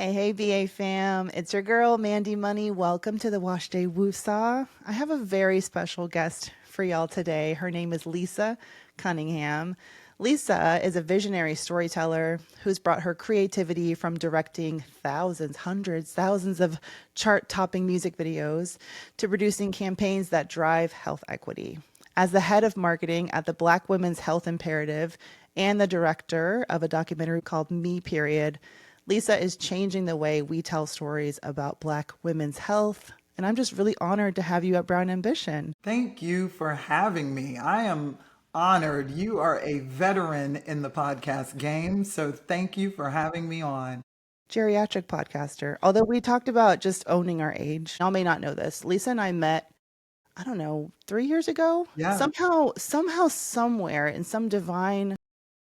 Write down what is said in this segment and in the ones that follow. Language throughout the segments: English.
Hey, BA fam. It's your girl, Mandy Money. Welcome to the Wash Day Woosah. I have a very special guest for y'all today. Her name is Lisa Cunningham. Lisa is a visionary storyteller who's brought her creativity from directing thousands, hundreds, thousands of chart topping music videos to producing campaigns that drive health equity. As the head of marketing at the Black Women's Health Imperative and the director of a documentary called Me Period, Lisa is changing the way we tell stories about Black women's health. And I'm just really honored to have you at Brown Ambition. Thank you for having me. I am honored. You are a veteran in the podcast game, so thank you for having me on. Geriatric podcaster. Although we talked about just owning our age. Y'all may not know this. Lisa and I met, I don't know, 3 years ago. Yeah. Somehow, somewhere in some divine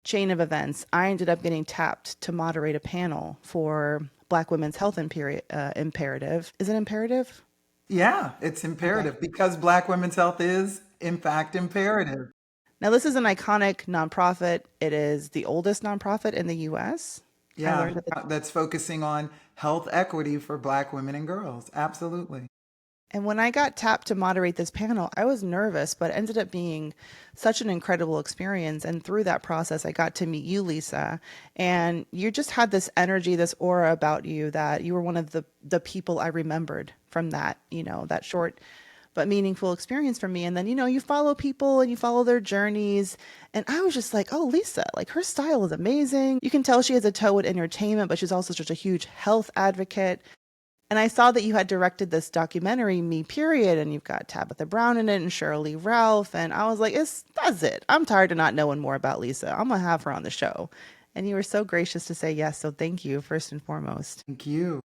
chain of events, I ended up getting tapped to moderate a panel for Black Women's Health Imperative. Is it imperative? Yeah, it's Okay. imperative because Black women's health is, in fact, imperative. Now, this is an iconic nonprofit. It is the oldest nonprofit in the US. I Yeah, learned that. that's focusing on health equity for Black women and girls. Absolutely. And when I got tapped to moderate this panel, I was nervous, but it ended up being such an incredible experience. And through that process, I got to meet you, Lisa. And you just had this energy, this aura about you that you were one of the people I remembered from that, that short but meaningful experience for me. And then, you follow people and you follow their journeys. And I was just like, oh, Lisa, like her style is amazing. You can tell she has a toe in entertainment, but she's also such a huge health advocate. And I saw that you had directed this documentary, Me Period, and you've got Tabitha Brown in it and Shirley Ralph. And I was like, that's it. I'm tired of not knowing more about Lisa. I'm going to have her on the show. And you were so gracious to say yes. So thank you, first and foremost. Thank you.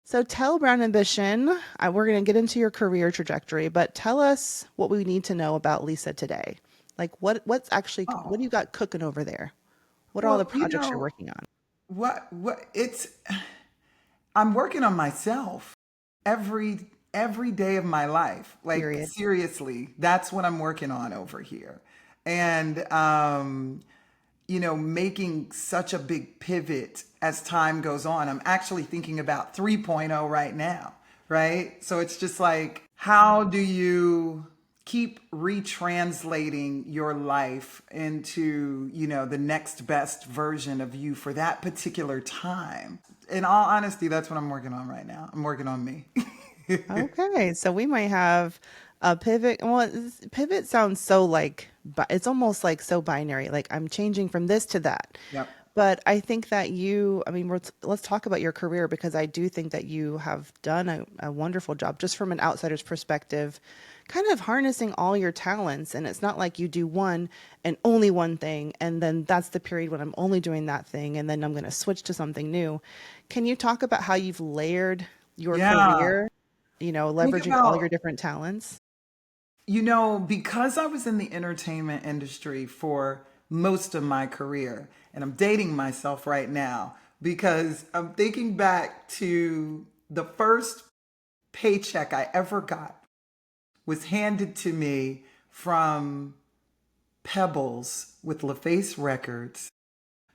So tell Brown Ambition, we're going to get into your career trajectory, but tell us what we need to know about Lisa today. Like what do Oh, you got cooking over there? What are all the well, projects you're working on? what I'm working on myself every day of my life. Like Period. seriously, that's what I'm working on over here. And making such a big pivot as time goes on. I'm actually thinking about 3.0 right now, right? So it's just like, how do you keep retranslating your life into, the next best version of you for that particular time? In all honesty, that's what I'm working on right now. I'm working on me. Okay, so we might have a pivot. Well, pivot sounds so like, but it's almost like so binary. Like I'm changing from this to that. Yep. But I think that I mean, let's talk about your career because I do think that you have done a wonderful job just from an outsider's perspective, kind of harnessing all your talents. And it's not like you do one and only one thing, and then that's the period when I'm only doing that thing, and then I'm going to switch to something new. Can you talk about how you've layered your Yeah. career, Think leveraging all your about different talents? Because I was in the entertainment industry for most of my career, and I'm dating myself right now because I'm thinking back to the first paycheck I ever got was handed to me from Pebbles with LaFace Records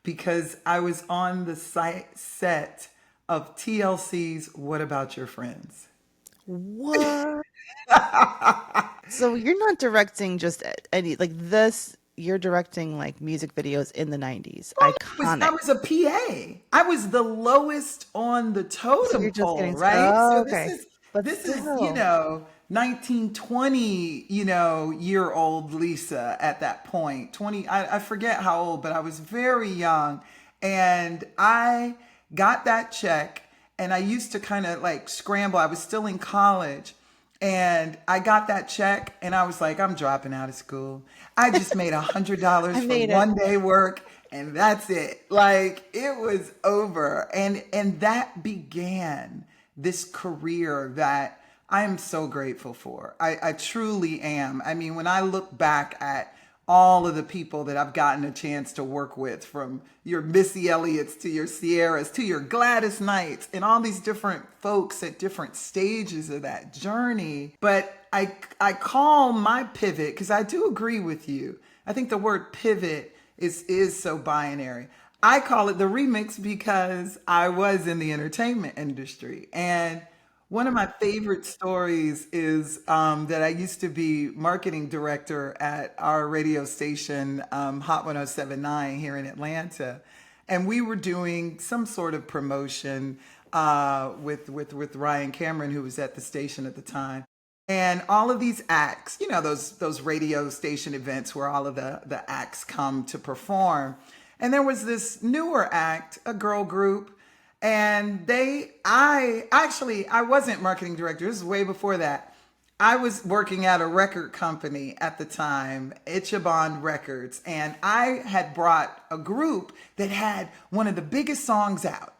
because I was on the set of TLC's What About Your Friends? What? So you're not directing just any like this, you're directing like music videos in the 90s. I Iconic. was a PA. I was the lowest on the So you're totem just pole, getting, right? oh, So this okay. is But this is, still, 1920, year old Lisa at that point. 20, I forget how old, but I was very young. And I got that check and I used to kind of like scramble. I was still in college. And I got that check and I was like, I'm dropping out of school. I just made I $100 for made it. one day work and that's it. Like it was over. And that began this career that I am so grateful for. I truly am. I mean, when I look back at all of the people that I've gotten a chance to work with, from your Missy Elliott's to your Sierras to your Gladys Knights, and all these different folks at different stages of that journey. But I call my pivot, because I do agree with you. I think the word pivot is so binary. I call it the remix because I was in the entertainment industry. And one of my favorite stories is that I used to be marketing director at our radio station, Hot 1079 here in Atlanta. And we were doing some sort of promotion with Ryan Cameron, who was at the station at the time. And all of these acts, those radio station events where all of the acts come to perform. And there was this newer act, a girl group, and I wasn't marketing director. This is way before that. I was working at a record company at the time, Ichabod Records, and I had brought a group that had one of the biggest songs out.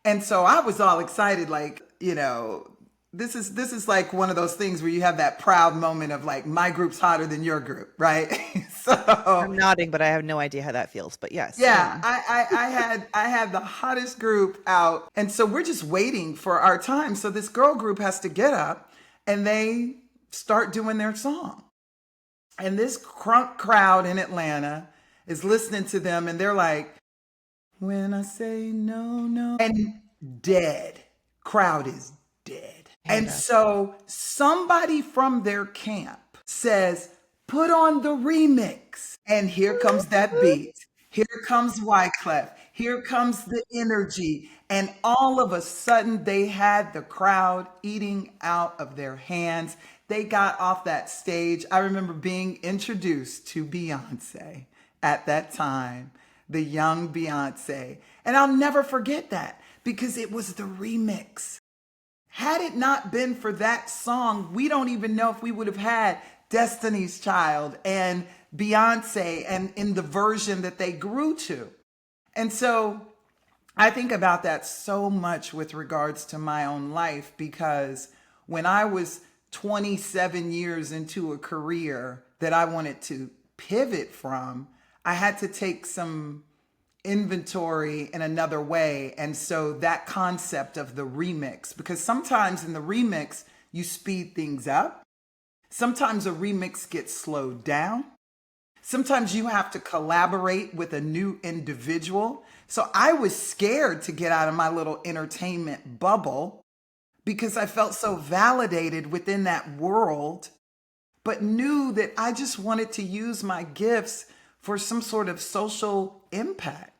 And so I was all excited, like, this is like one of those things where you have that proud moment of like, my group's hotter than your group, right? So I'm nodding, but I have no idea how that feels. But yes, yeah, I had the hottest group out, and so we're just waiting for our time. So this girl group has to get up, and they start doing their song, and this crunk crowd in Atlanta is listening to them, and they're like, "When I say no, no," and dead. Crowd is dead. I hate And that. so somebody from their camp says, put on the remix. And here comes that beat. Here comes Wyclef. Here comes the energy. And all of a sudden, they had the crowd eating out of their hands. They got off that stage. I remember being introduced to Beyonce at that time, the young Beyonce. And I'll never forget that because it was the remix. Had it not been for that song, we don't even know if we would have had Destiny's Child and Beyonce and in the version that they grew to. And so I think about that so much with regards to my own life because when I was 27 years into a career that I wanted to pivot from, I had to take some inventory in another way. And so that concept of the remix, because sometimes in the remix, you speed things up. Sometimes a remix gets slowed down. Sometimes you have to collaborate with a new individual. So I was scared to get out of my little entertainment bubble because I felt so validated within that world, but knew that I just wanted to use my gifts for some sort of social impact.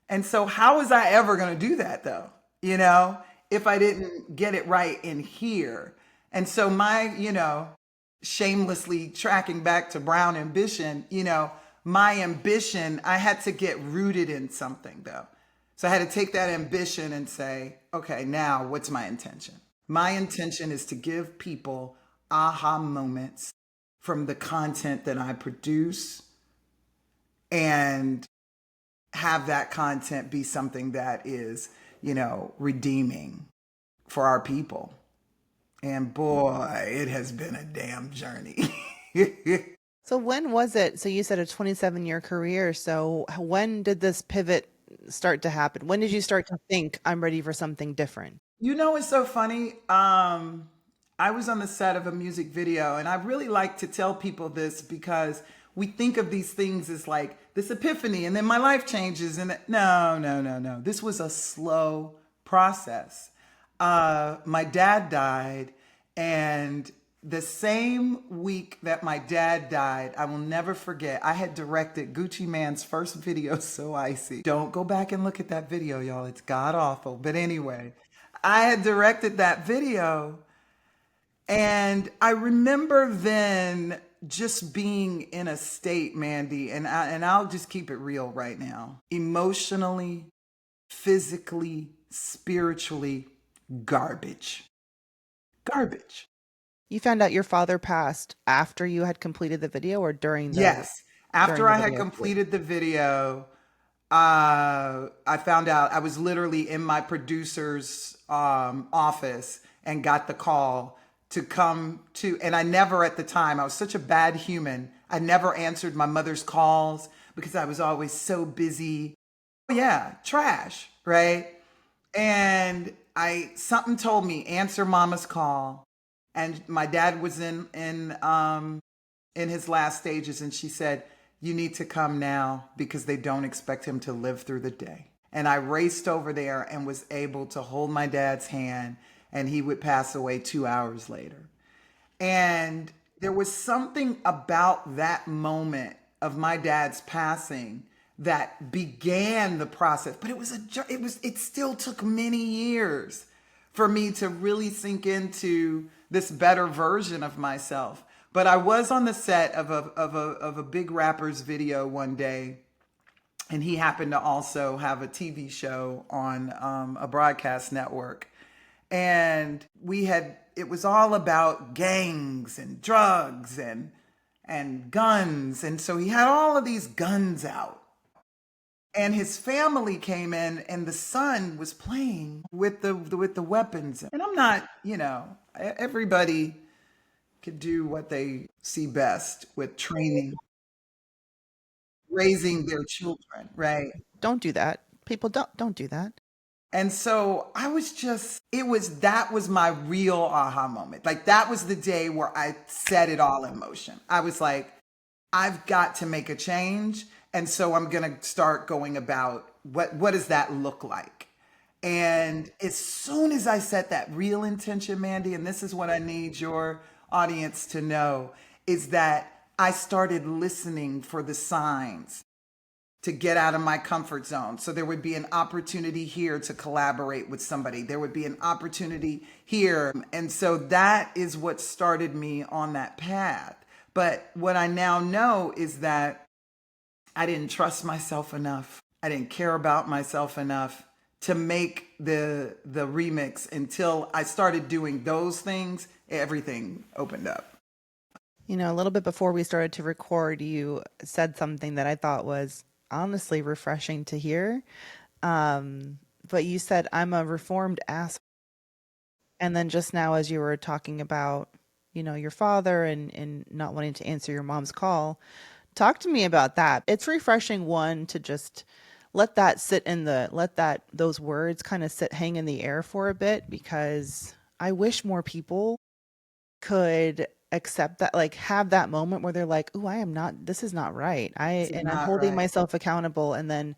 And so, how was I ever going to do that though? If I didn't get it right in here. And so, shamelessly tracking back to Brown ambition, my ambition, I had to get rooted in something though. So I had to take that ambition and say, okay, now what's my intention? My intention is to give people aha moments from the content that I produce and have that content be something that is, redeeming for our people. And boy, it has been a damn journey. So when was it? So you said a 27-year career. So when did this pivot start to happen? When did you start to think I'm ready for something different? It's so funny. I was on the set of a music video, and I really like to tell people this because we think of these things as like this epiphany, and then my life changes. And no, no, no, no. This was a slow process. My dad died, and the same week that my dad died, I will never forget, I had directed Gucci Man's first video, So Icy. Don't go back and look at that video, y'all. It's god awful. But anyway, I had directed that video, and I remember then just being in a state, Mandy, and I'll just keep it real right now. Emotionally, physically, spiritually, garbage. Garbage. You found out your father passed after you had completed the video or during the Yes. during After the I had video shoot? completed the video, I found out I was literally in my producer's office and got the call to come to, and I never at the time, I was such a bad human. I never answered my mother's calls because I was always so busy. Yeah, trash, right? And something told me answer mama's call, and my dad was in his last stages, and she said, you need to come now because they don't expect him to live through the day. And I raced over there and was able to hold my dad's hand, and he would pass away 2 hours later. And there was something about that moment of my dad's passing that began the process, but it still took many years for me to really sink into this better version of myself. But I was on the set of a big rapper's video one day, and he happened to also have a TV show on a broadcast network. And it was all about gangs and drugs and guns. And so he had all of these guns out. And his family came in, and the son was playing with the weapons. And I'm not, everybody could do what they see best with training, raising their children, right? Don't do that. People don't do that. And so that was my real aha moment. Like that was the day where I set it all in motion. I was like, I've got to make a change. And so I'm going to start going about what does that look like? And as soon as I set that real intention, Mandi, and this is what I need your audience to know, is that I started listening for the signs to get out of my comfort zone. So there would be an opportunity here to collaborate with somebody. There would be an opportunity here. And so that is what started me on that path. But what I now know is that I didn't trust myself enough. I didn't care about myself enough to make the remix. Until I started doing those things, everything opened up. A little bit before we started to record, you said something that I thought was honestly refreshing to hear. But you said, I'm a reformed ass. And then just now, as you were talking about, your father and not wanting to answer your mom's call, talk to me about that. It's refreshing, one, to just let those words kind of hang in the air for a bit, because I wish more people could accept that, like have that moment where they're like, "Ooh, this is not right. I'm holding myself accountable and then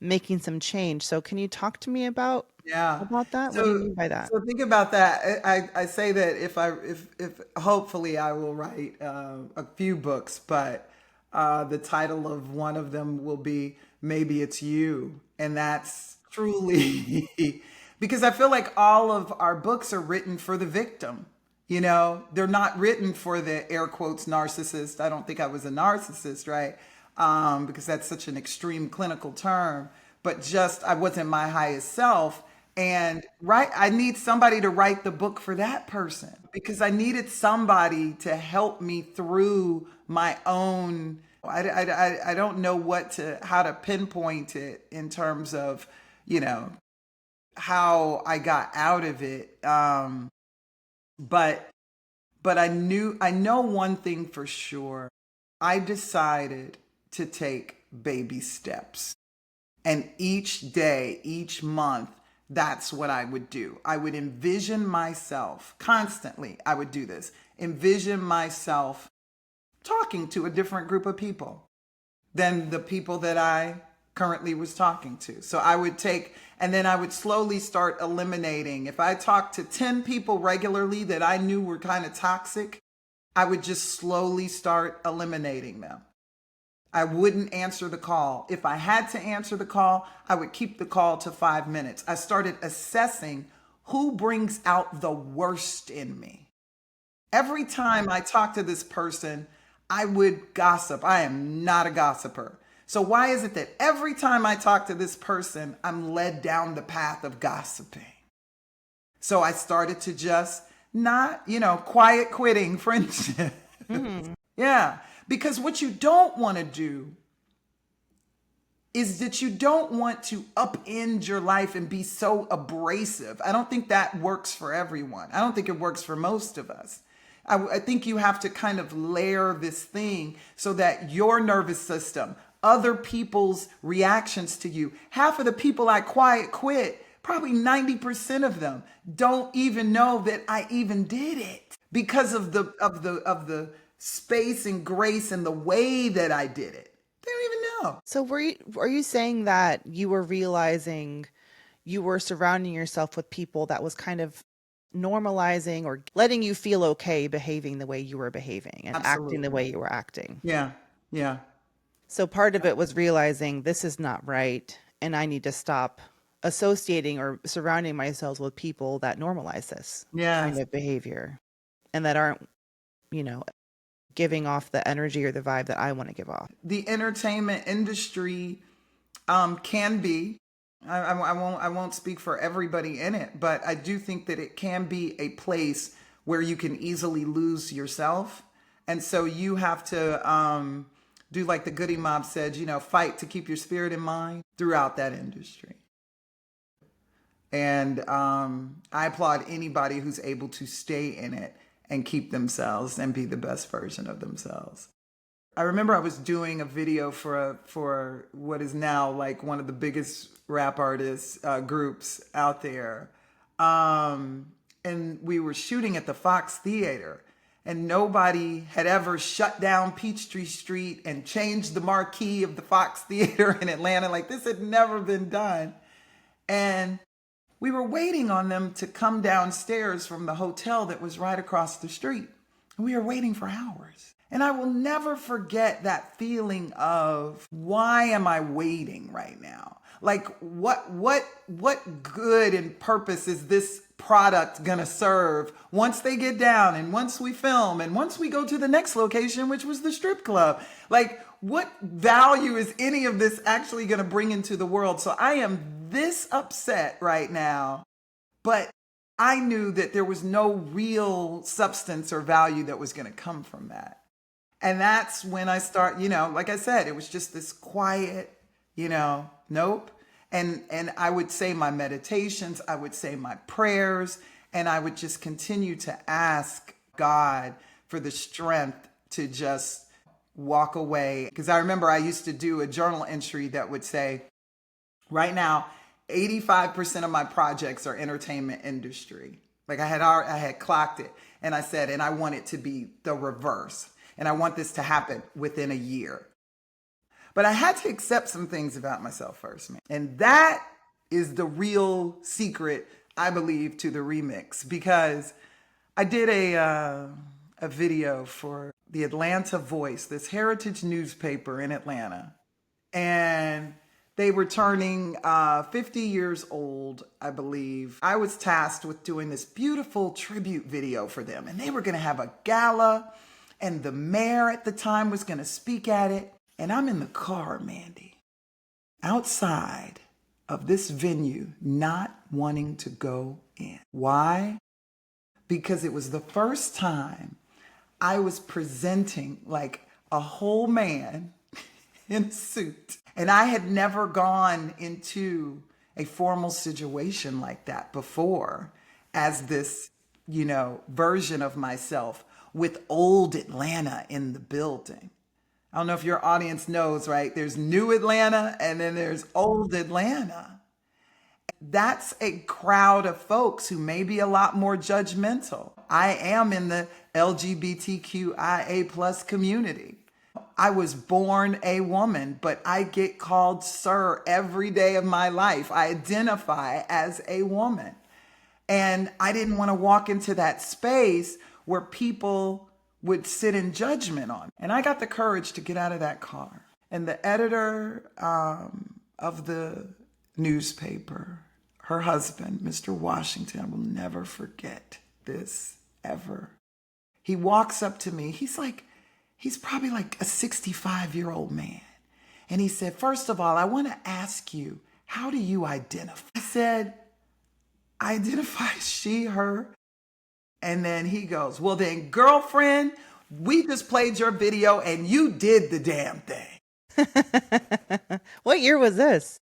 making some change." So can you talk to me about Yeah. that? What do you mean by that? So think about that. I say that if hopefully I will write a few books, but the title of one of them will be Maybe It's You. And that's truly because I feel like all of our books are written for the victim. They're not written for the air quotes narcissist. I don't think I was a narcissist, right? Because that's such an extreme clinical term. But just I wasn't my highest self. And I need somebody to write the book for that person, because I needed somebody to help me through my own. I don't know how to pinpoint it in terms of, how I got out of it. But I know one thing for sure. I decided to take baby steps. And each day, each month, that's what I would do. I would envision myself constantly. I would do this. Envision myself talking to a different group of people than the people that I currently was talking to. So I would and then I would slowly start eliminating. If I talked to 10 people regularly that I knew were kind of toxic, I would just slowly start eliminating them. I wouldn't answer the call. If I had to answer the call, I would keep the call to 5 minutes. I started assessing who brings out the worst in me. Every time I talk to this person, I would gossip. I am not a gossiper. So why is it that every time I talk to this person, I'm led down the path of gossiping? So I started to just not, quiet quitting friendship. Yeah. Because what you don't want to do is that you don't want to upend your life and be so abrasive. I don't think that works for everyone. I don't think it works for most of us. I think you have to kind of layer this thing so that your nervous system, other people's reactions to you, half of the people I quiet quit, probably 90% of them don't even know that I even did it because of the space and grace and the way that I did it. No. So are you saying that you were realizing you were surrounding yourself with people that was kind of normalizing or letting you feel okay behaving the way you were behaving and acting the Absolutely. way you were acting? Yeah. Yeah. So part of it was realizing this is not right and I need to stop associating or surrounding myself with people that normalize this kind Yes. of behavior and that aren't, you know, giving off the energy or the vibe that I want to give off. The entertainment industry can be. I won't speak for everybody in it, but I do think that it can be a place where you can easily lose yourself, and so you have to do like the Goody Mob said, fight to keep your spirit in mind throughout that industry. And I applaud anybody who's able to stay in it and keep themselves and be the best version of themselves. I remember I was doing a video for what is now like one of the biggest rap artists groups out there, and we were shooting at the Fox Theater, and nobody had ever shut down Peachtree Street and changed the marquee of the Fox Theater in Atlanta. Like this had never been done, and we were waiting on them to come downstairs from the hotel that was right across the street. We were waiting for hours. And I will never forget that feeling of why am I waiting right now? Like what good and purpose is this product gonna serve once they get down and once we film and once we go to the next location, which was the strip club? Like what value is any of this actually gonna bring into the world? So I am this upset right now, but I knew that there was no real substance or value that was going to come from that. And that's when I start, like I said, it was just this quiet, nope. And I would say my meditations, I would say my prayers, and I would just continue to ask God for the strength to just walk away. Because I remember I used to do a journal entry that would say, right now, 85% of my projects are entertainment industry. Like I had clocked it, and I said, and I want it to be the reverse. And I want this to happen within a year. But I had to accept some things about myself first, man. And that is the real secret, I believe, to the remix, because I did a video for the Atlanta Voice, this heritage newspaper in Atlanta. And they were turning 50 years old, I believe. I was tasked with doing this beautiful tribute video for them. And they were going to have a gala, and the mayor at the time was going to speak at it. And I'm in the car, Mandi, outside of this venue, not wanting to go in. Why? Because it was the first time I was presenting like a whole man in a suit. And I had never gone into a formal situation like that before as this, version of myself with old Atlanta in the building. I don't know if your audience knows, right? There's new Atlanta and then there's old Atlanta. That's a crowd of folks who may be a lot more judgmental. I am in the LGBTQIA plus community. I was born a woman, but I get called sir every day of my life. I identify as a woman. And I didn't want to walk into that space where people would sit in judgment on me. And I got the courage to get out of that car. And the editor of the newspaper, her husband, Mr. Washington, I will never forget this ever. He walks up to me. He's probably like a 65-year-old man. And he said, first of all, I want to ask you, how do you identify? I said, I identify as she, her. And then he goes, well then, girlfriend, we just played your video and you did the damn thing. What year was this?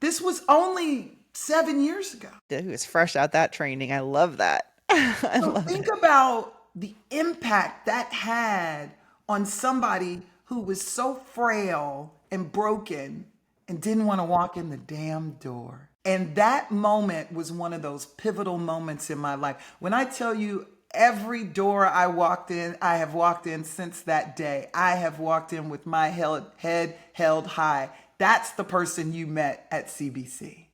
This was only 7 years ago. He was fresh out that training. I love that. I So love think it. about the impact that had on somebody who was so frail and broken and didn't want to walk in the damn door. And that moment was one of those pivotal moments in my life. When I tell you Every door I have walked in since that day. I have walked in with my head held high. That's the person you met at CBC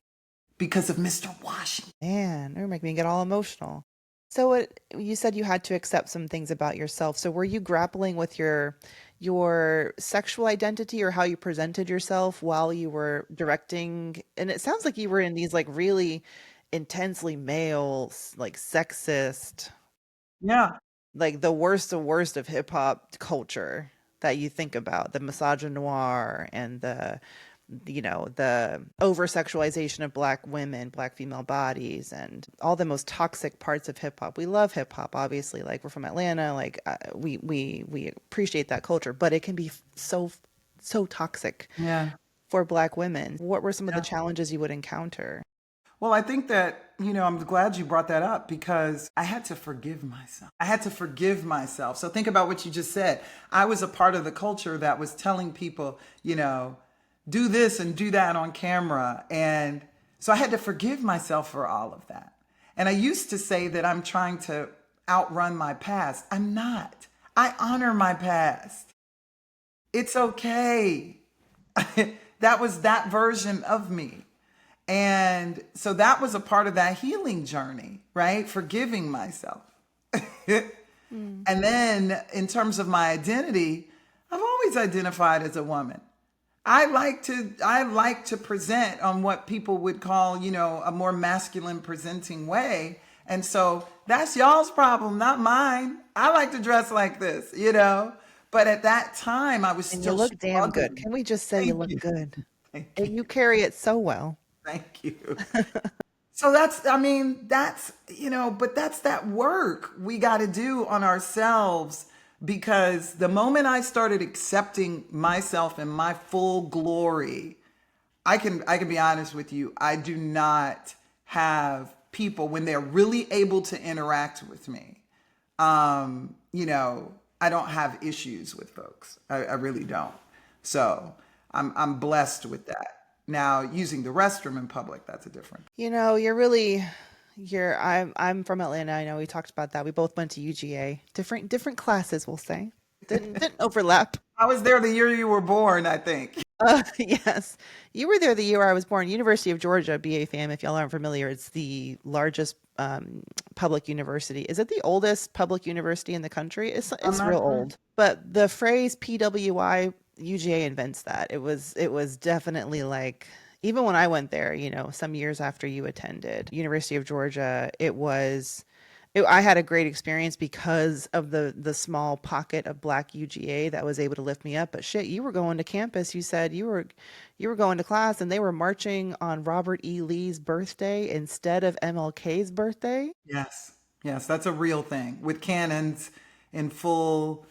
because of Mr. Washington. Man, you're making me get all emotional. So you said you had to accept some things about yourself. So were you grappling with your sexual identity or how you presented yourself while you were directing? And it sounds like you were in these like really intensely male, like sexist, Yeah, like the worst of hip hop culture that you think about, the misogynoir and the over sexualization of black women, black female bodies, and all the most toxic parts of hip hop. We love hip hop, obviously. Like we're from Atlanta, like we appreciate that culture, but it can be so toxic yeah, for black women. What were some of the yeah. challenges you would encounter? Well, I think that, I'm glad you brought that up because I had to forgive myself. I had to forgive myself. So think about what you just said. I was a part of the culture that was telling people, do this and do that on camera. And so I had to forgive myself for all of that. And I used to say that I'm trying to outrun my past. I'm not. I honor my past. It's okay. That was that version of me. And so that was a part of that healing journey, right? Forgiving myself. Mm. And then in terms of my identity, I've always identified as a woman. I like to present on what people would call, a more masculine presenting way. And so that's y'all's problem, not mine. I like to dress like this. But at that time I was And you still look damn good. struggling. Can we just say you Thank look you. good? Thank And you. you carry it so well. Thank you. So but that's that work we got to do on ourselves because the moment I started accepting myself in my full glory, I can be honest with you, I do not have people when they're really able to interact with me. I don't have issues with folks. I really don't. So I'm blessed with that. Now, using the restroom in public, that's a different. You're really I'm from Atlanta. I know we talked about that. We both went to UGA. Different classes, we'll say. Didn't overlap. I was there the year you were born, I think. Yes. You were there the year I was born. University of Georgia, BA fam, if y'all aren't familiar, it's the largest public university. Is it the oldest public university in the country? I'm It's real not sure. old. But the phrase PWI, UGA invents that. It was definitely like even when I went there, some years after you attended University of Georgia, I had a great experience because of the small pocket of black UGA that was able to lift me up. But shit, you were going to campus. You said you were going to class, and they were marching on Robert E. Lee's birthday instead of MLK's birthday. Yes. Yes, that's a real thing with cannons in full,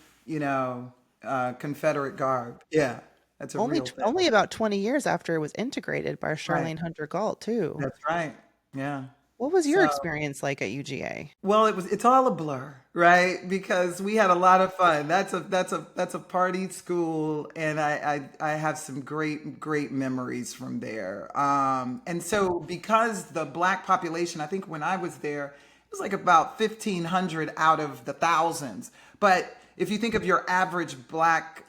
Confederate garb. Yeah, that's a real thing. Only about 20 years after it was integrated by Right. Charlene Hunter Galt too. That's right. Yeah. What was your So, experience like at UGA? well, it's all a blur, right? Because we had a lot of fun. That's a party school, and I have some great memories from there. And so because the black population, I think when I was there, it was like about 1,500 out of the thousands. But if you think of your average black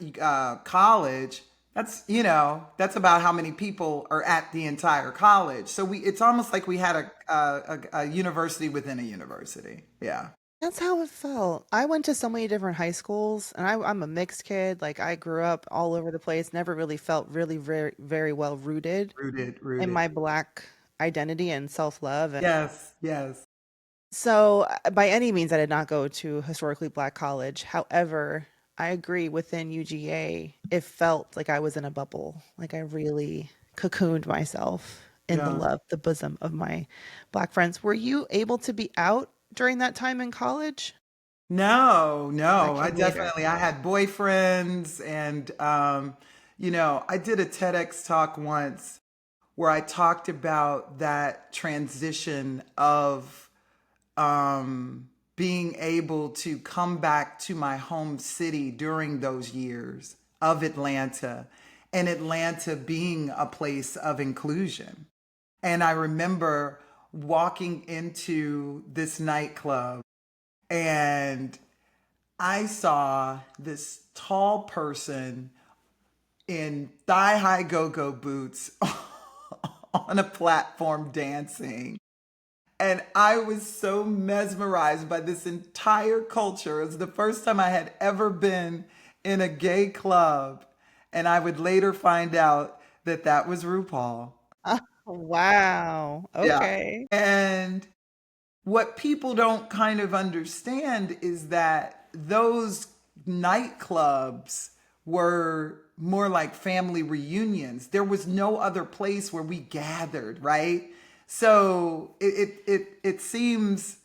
college, that's about how many people are at the entire college. So it's almost like we had a university within a university. Yeah. That's how it felt. I went to so many different high schools, and I'm a mixed kid. Like I grew up all over the place, never really felt really very well rooted Rooted, in rooted. my black identity and self-love. And Yes, yes. so, by any means, I did not go to historically black college. However, I agree within UGA, it felt like I was in a bubble. Like I really cocooned myself in the Yeah. love, the bosom of my black friends. Were you able to be out during that time in college? No, That no. came later. I had boyfriends and I did a TEDx talk once where I talked about that transition of being able to come back to my home city during those years of Atlanta and Atlanta being a place of inclusion. And I remember walking into this nightclub And I saw this tall person in thigh high go go boots on a platform dancing. And I was so mesmerized by this entire culture. It was the first time I had ever been in a gay club. And I would later find out that that was RuPaul. Oh, wow. Yeah. Okay. And what people don't kind of understand is that those nightclubs were more like family reunions. There was no other place where we gathered, right? So it seems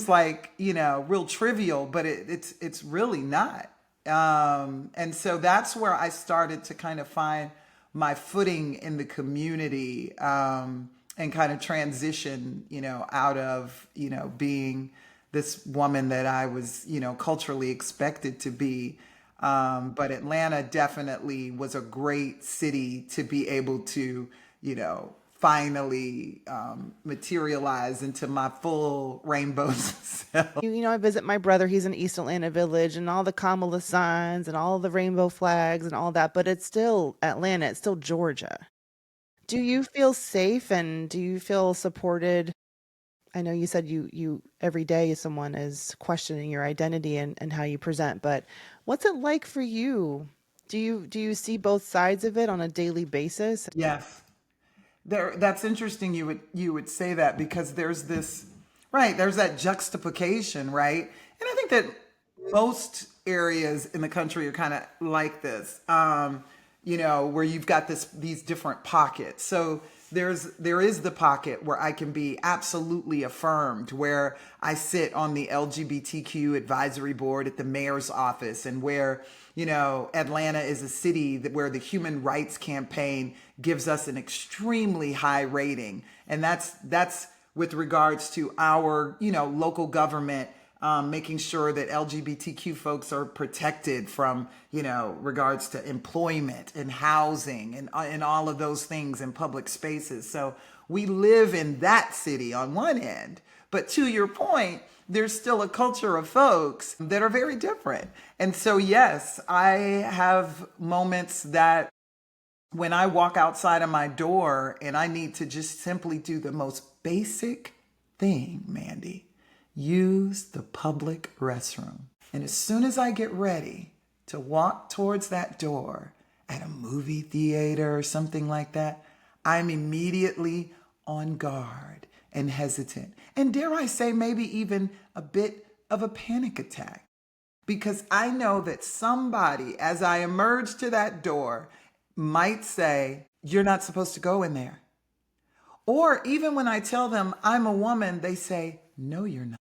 like, real trivial, but it's really not. And so that's where I started to kind of find my footing in the community, and kind of transition, out of, being this woman that I was, culturally expected to be. But Atlanta definitely was a great city to be able to, finally materialize into my full rainbow self. I visit my brother. He's in East Atlanta Village and all the Kamala signs and all the rainbow flags and all that, but it's still Atlanta. It's still Georgia. Do you feel safe and do you feel supported? I know you said you every day someone is questioning your identity and how you present, but what's it like for you? Do you see both sides of it on a daily basis? Yes. That's interesting you would say that, because there's this, right, there's that juxtaposition, right? And I think that most areas in the country are kind of like this, where you've got these different pockets. So there is the pocket where I can be absolutely affirmed, where I sit on the LGBTQ advisory board at the mayor's office, and where, Atlanta is a city where the Human Rights Campaign gives us an extremely high rating. And that's with regards to our, local government, making sure that LGBTQ folks are protected from, regards to employment and housing and all of those things in public spaces. So we live in that city on one end. But to your point, there's still a culture of folks that are very different. And so, yes, I have moments that when I walk outside of my door and I need to just simply do the most basic thing, Mandy, use the public restroom. And as soon as I get ready to walk towards that door at a movie theater or something like that, I'm immediately on guard and hesitant. And dare I say, maybe even a bit of a panic attack. Because I know that somebody, as I emerge to that door, might say, "You're not supposed to go in there." Or even when I tell them I'm a woman, they say, "No, you're not."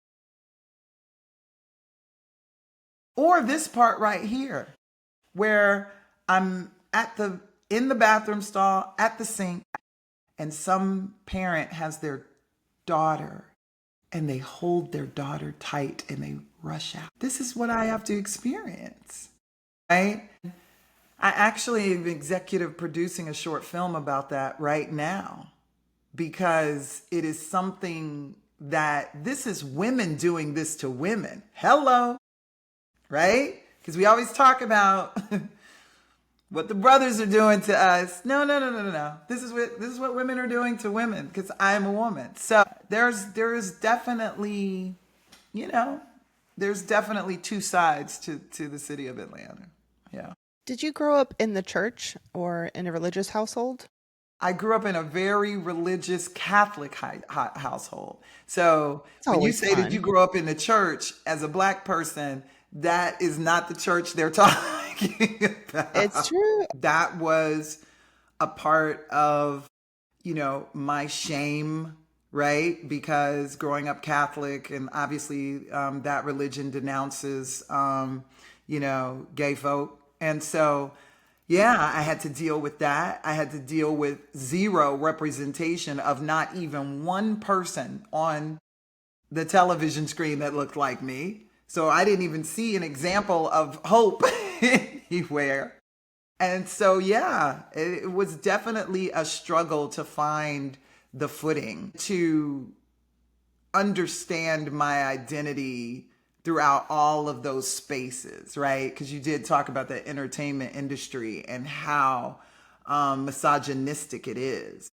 Or this part right here, where I'm in the bathroom stall at the sink, and some parent has their daughter and they hold their daughter tight and they rush out. This is what I have to experience, right? I actually am executive producing a short film about that right now, because it is something that this is women doing this to women. Hello, right? Because we always talk about what the brothers are doing to us. No, no, no, no, no, no. This is what women are doing to women, because I'm a woman. So there is definitely, you know, there's definitely two sides to the city of Atlanta. Yeah. Did you grow up in the church or in a religious household? I grew up in a very religious Catholic household. So It's when you always say that you fun. grew up in the church as a black person, that is not the church they're talking It's about. true. That was a part of, my shame, right? Because growing up Catholic, and obviously that religion denounces, gay folk. And so, yeah, I had to deal with that. I had to deal with zero representation of not even one person on the television screen that looked like me. So I didn't even see an example of hope anywhere. And so, yeah, it was definitely a struggle to find the footing to understand my identity throughout all of those spaces, right? Because you did talk about the entertainment industry and how misogynistic it is.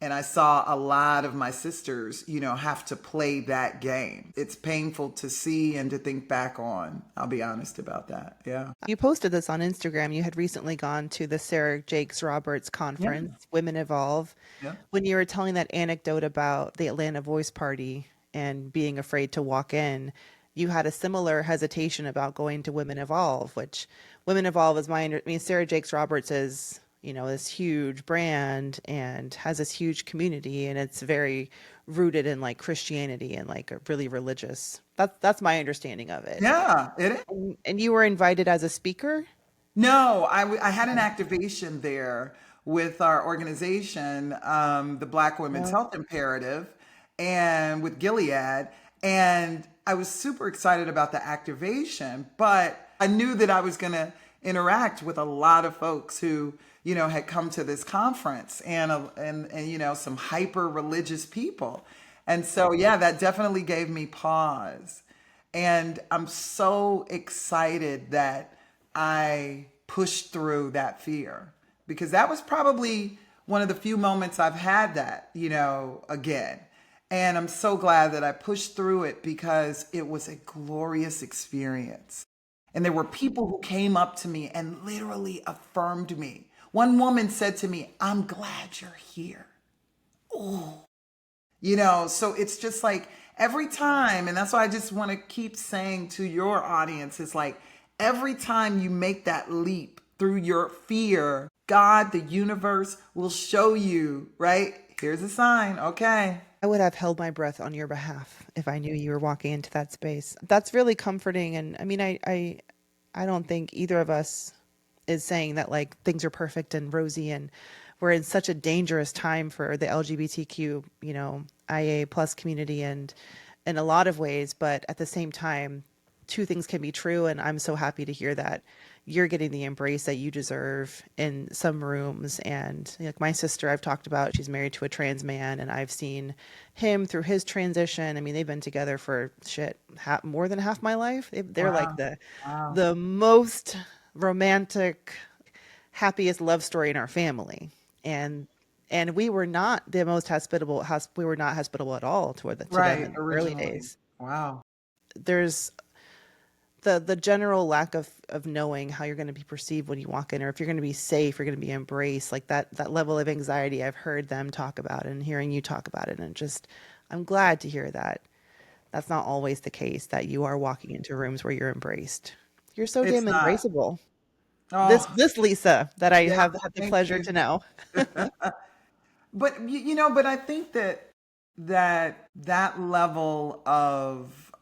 And I saw a lot of my sisters, have to play that game. It's painful to see and to think back on. I'll be honest about that. Yeah. You posted this on Instagram. You had recently gone to the Sarah Jakes Roberts Yeah. conference, Women Evolve. Yeah. When you were telling that anecdote about the Atlanta Voice Party and being afraid to walk in, you had a similar hesitation about going to Women Evolve, which Women Evolve is I mean, Sarah Jakes Roberts is, this huge brand and has this huge community, and it's very rooted in like Christianity and like a really religious. That's my understanding of it. Yeah. It is. And you were invited as a speaker? No, I had an activation there with our organization, the Black Women's No. Health Imperative, and with Gilead. And I was super excited about the activation, but I knew that I was going to interact with a lot of folks who, had come to this conference and some hyper religious people. And so, yeah, that definitely gave me pause. And I'm so excited that I pushed through that fear because that was probably one of the few moments I've had that, again. And I'm so glad that I pushed through it because it was a glorious experience. And there were people who came up to me and literally affirmed me. One woman said to me, "I'm glad you're here." So it's just like every time, and that's why I just want to keep saying to your audience, is like every time you make that leap through your fear, God, the universe will show you, right? Here's a sign. Okay. I would have held my breath on your behalf if I knew you were walking into that space. That's really comforting. And I mean, I don't think either of us is saying that like things are perfect and rosy and we're in such a dangerous time for the LGBTQ, IA plus community and in a lot of ways. But at the same time, two things can be true. And I'm so happy to hear that you're getting the embrace that you deserve in some rooms. And like my sister, I've talked about, she's married to a trans man, and I've seen him through his transition. I mean, they've been together for more than half my life. They're like Wow. Wow. the most romantic, happiest love story in our family. And we were not the most hospitable. We were not hospitable at all to them Right. in the early Originally. days. Wow. There's the general lack of knowing how you're going to be perceived when you walk in, or if you're going to be safe, you're going to be embraced, like that level of anxiety I've heard them talk about and hearing you talk about it. And just, I'm glad to hear that that's not always the case, that you are walking into rooms where you're embraced. You're so It's damn not. embraceable. Oh, This Lisa that I yeah. have had the Thank pleasure you. to know. But but I think that level of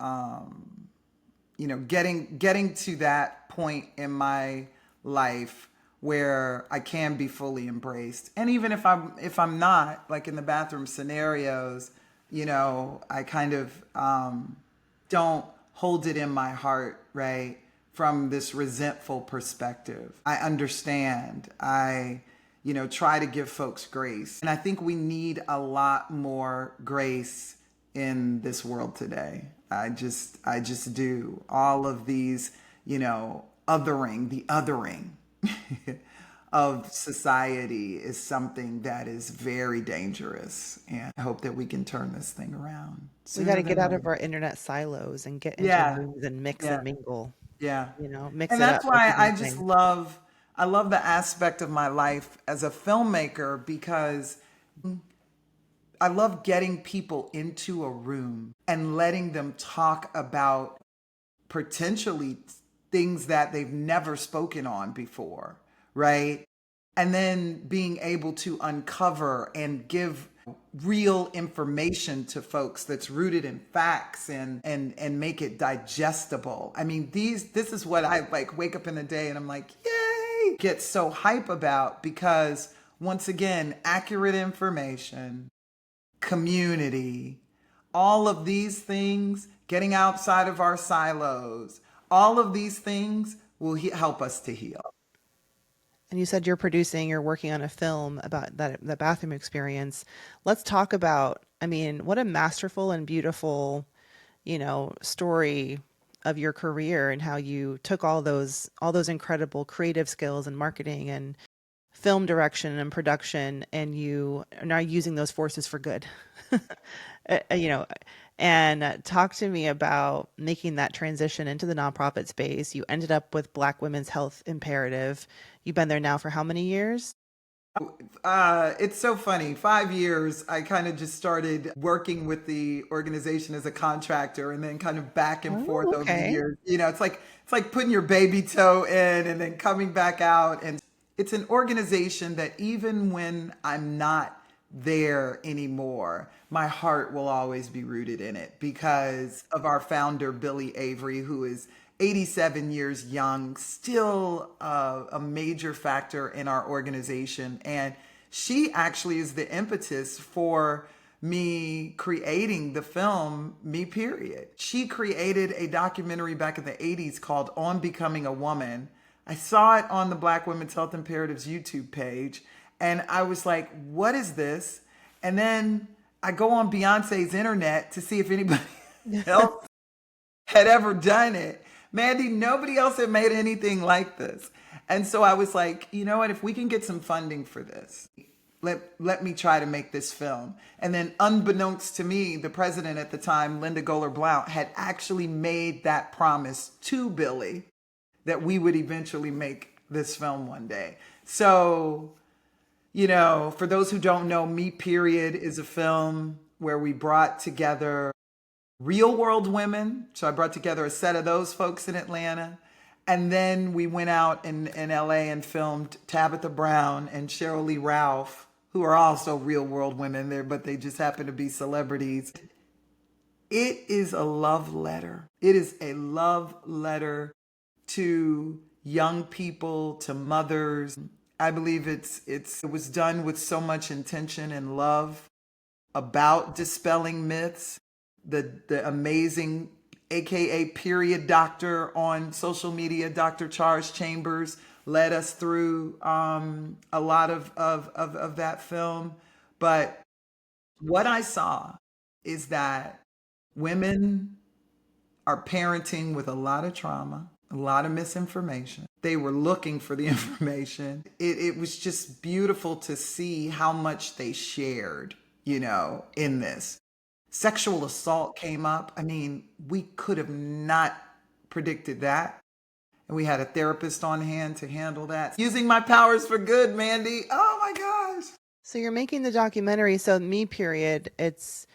getting to that point in my life where I can be fully embraced. And even if I'm not, like in the bathroom scenarios, I kind of don't hold it in my heart, right? From this resentful perspective. I understand. I try to give folks grace. And I think we need a lot more grace in this world today. I just do. All of these, the othering of society is something that is very dangerous. And I hope that we can turn this thing around We got sooner to get than out of later. our internet silos and get into Yeah. rooms and mix Yeah. and mingle, Yeah. mix And it that's up like why we've been I just saying. love the aspect of my life as a filmmaker because I love getting people into a room and letting them talk about potentially things that they've never spoken on before, right? And then being able to uncover and give real information to folks that's rooted in facts and make it digestible. I mean, this is what I like wake up in the day and I'm like, yay, get so hype about because once again, accurate information, community, all of these things, getting outside of our silos, all of these things will help us to heal. And you said you're working on a film about that the bathroom experience. Let's talk about I mean, what a masterful and beautiful, story of your career and how you took all those incredible creative skills and marketing and film direction and production, and you are now using those forces for good. Uh, uh, you know, and talk to me about making that transition into the nonprofit space. You ended up with Black Women's Health Imperative. You've been there now for how many years? It's so funny. 5 years, I kind of just started working with the organization as a contractor, and then kind of back and Oh, forth over the okay. years. It's like putting your baby toe in and then coming back out. And it's an organization that even when I'm not there anymore, my heart will always be rooted in it because of our founder, Billy Avery, who is 87 years young, still a major factor in our organization. And she actually is the impetus for me creating the film Me Period. She created a documentary back in the 80s called On Becoming a Woman. I saw it on the Black Women's Health Imperatives YouTube page, and I was like, what is this? And then I go on Beyonce's internet to see if anybody else had ever done it. Mandy, nobody else had made anything like this. And so I was like, you know what, if we can get some funding for this, let me try to make this film. And then unbeknownst to me, the president at the time, Linda Goler Blount, had actually made that promise to Billy that we would eventually make this film one day. So, for those who don't know, Me Period is a film where we brought together real world women. So I brought together a set of those folks in Atlanta. And then we went out in LA and filmed Tabitha Brown and Cheryl Lee Ralph, who are also real world women there, but they just happen to be celebrities. It is a love letter. It is a love letter to young people, to mothers. I believe it was done with so much intention and love about dispelling myths. The amazing AKA period doctor on social media, Dr. Charles Chambers, led us through a lot of that film. But what I saw is that women are parenting with a lot of trauma, a lot of misinformation. They were looking for the information. It was just beautiful to see how much they shared, in this. Sexual assault came up. I mean, we could have not predicted that. And we had a therapist on hand to handle that. Using my powers for good, Mandy. Oh my gosh. So you're making the documentary. So Me Period, it's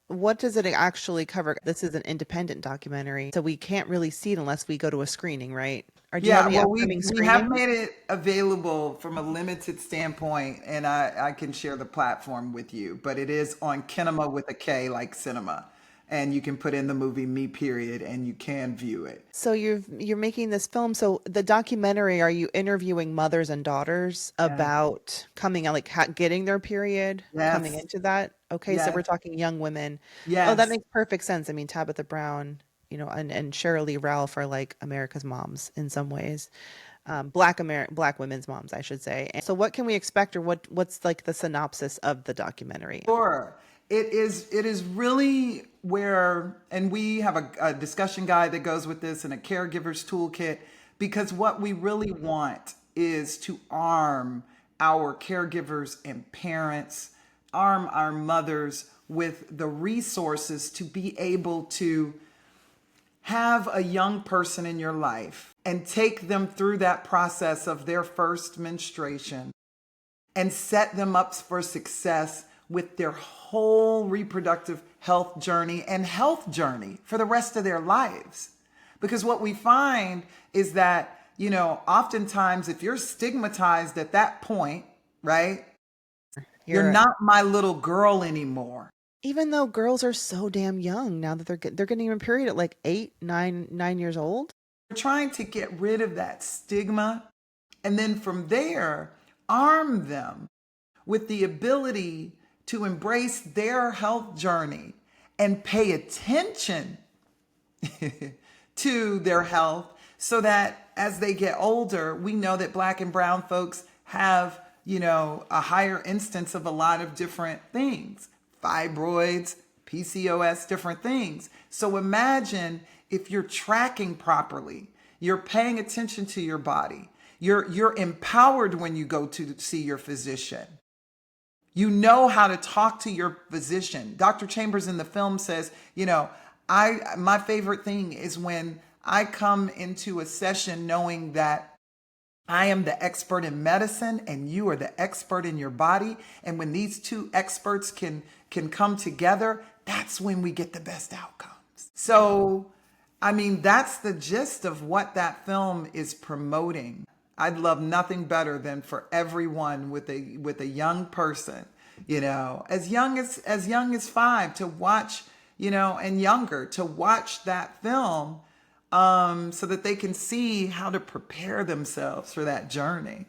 what does it actually cover? This is an independent documentary, so we can't really see it unless we go to a screening, right? Or do you have Yeah, any well, we upcoming we have screenings? made it available from a limited standpoint, and I can share the platform with you. But it is on Kinema with a K, like cinema, and you can put in the movie Me Period, and you can view it. So you're making this film. So the documentary, are you interviewing mothers and daughters Yeah. about coming out, like getting their period, coming Yes. into that? Okay, so we're Yes. talking young women. Oh, that Yes. makes perfect sense. I mean, Tabitha Brown, and Cheryl Lee Ralph are like America's moms in some ways. Black women's moms, I should say. And so what can we expect, or what's like the synopsis of the documentary? Sure. It is really where, and we have a discussion guide that goes with this and a caregiver's toolkit, because what we really want is to arm our caregivers and parents, arm our mothers with the resources to be able to have a young person in your life and take them through that process of their first menstruation and set them up for success with their whole reproductive health journey and health journey for the rest of their lives. Because what we find is that, oftentimes if you're stigmatized at that point, right, you're You're not my little girl anymore. Even though girls are so damn young now that they're getting a period at like 8, 9 years old. We're trying to get rid of that stigma, and then from there, arm them with the ability to embrace their health journey and pay attention to their health, so that as they get older, we know that Black and brown folks have, a higher instance of a lot of different things. fibroids, PCOS, different things. So imagine if you're tracking properly, you're paying attention to your body, you're empowered when you go to see your physician. You know how to talk to your physician. Dr. Chambers in the film says, my favorite thing is when I come into a session knowing that I am the expert in medicine and you are the expert in your body. And when these two experts can come together, that's when we get the best outcomes. So, I mean, that's the gist of what that film is promoting. I'd love nothing better than for everyone with a young person, as young as 5 to watch, and younger to watch that film, so that they can see how to prepare themselves for that journey.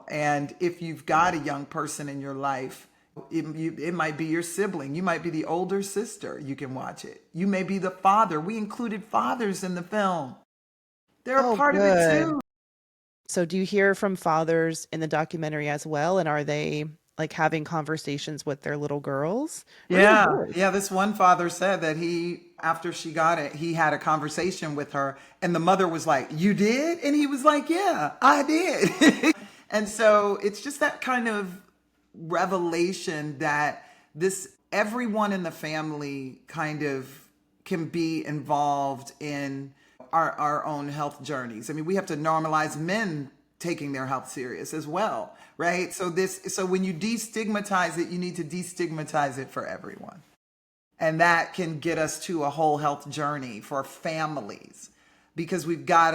And if you've got a young person in your life, it might be your sibling. You might be the older sister. You can watch it. You may be the father. We included fathers in the film. They're a Oh, part of it good. too. So do you hear from fathers in the documentary as well? And are they like having conversations with their little girls or even Yeah, boys? yeah. This one father said that after she got it, he had a conversation with her, and the mother was like, "You did?" And he was like, "Yeah, I did." And so it's just that kind of revelation that this everyone in the family kind of can be involved in our own health journeys. I mean, we have to normalize men taking their health serious as well, right? So when you destigmatize it, you need to destigmatize it for everyone. And that can get us to a whole health journey for families, because we've got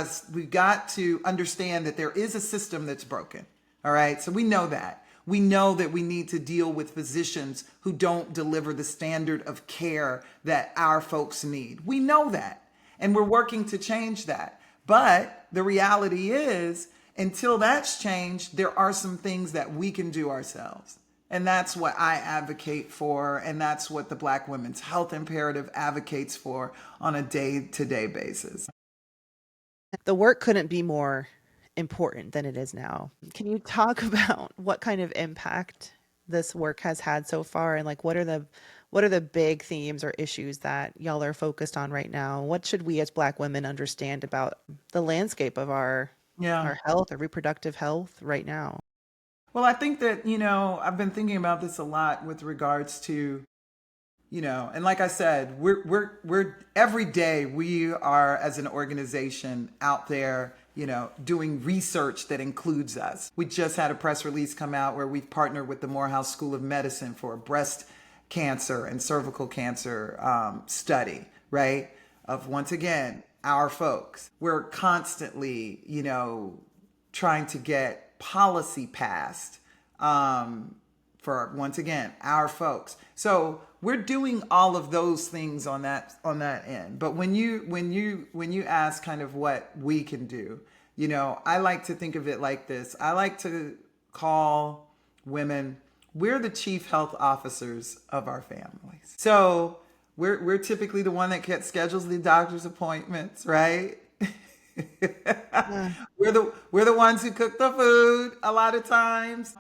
to understand that there is a system that's broken. All right? So we know that. We know that we need to deal with physicians who don't deliver the standard of care that our folks need. We know that. And we're working to change that. But the reality is, until that's changed, there are some things that we can do ourselves. And that's what I advocate for. And that's what the Black Women's Health Imperative advocates for on a day-to-day basis. The work couldn't be more important than it is now. Can you talk about what kind of impact this work has had so far and like what are the big themes or issues that y'all are focused on right now? What should we as Black women understand about the landscape of Yeah. our health, our reproductive health right now? Well, I think that, I've been thinking about this a lot with regards to, and like I said, we're every day we are as an organization out there, doing research that includes us. We just had a press release come out where we've partnered with the Morehouse School of Medicine for a breast cancer and cervical cancer study, right? Of once again, our folks. We're constantly, trying to get policy passed, for once again our folks. So we're doing all of those things on that end. But when you ask kind of what we can do, I like to think of it like this. I like to call women, we're the chief health officers of our families. So we're typically the one that schedules the doctor's appointments, right? Yeah. We're the ones who cook the food a lot of times.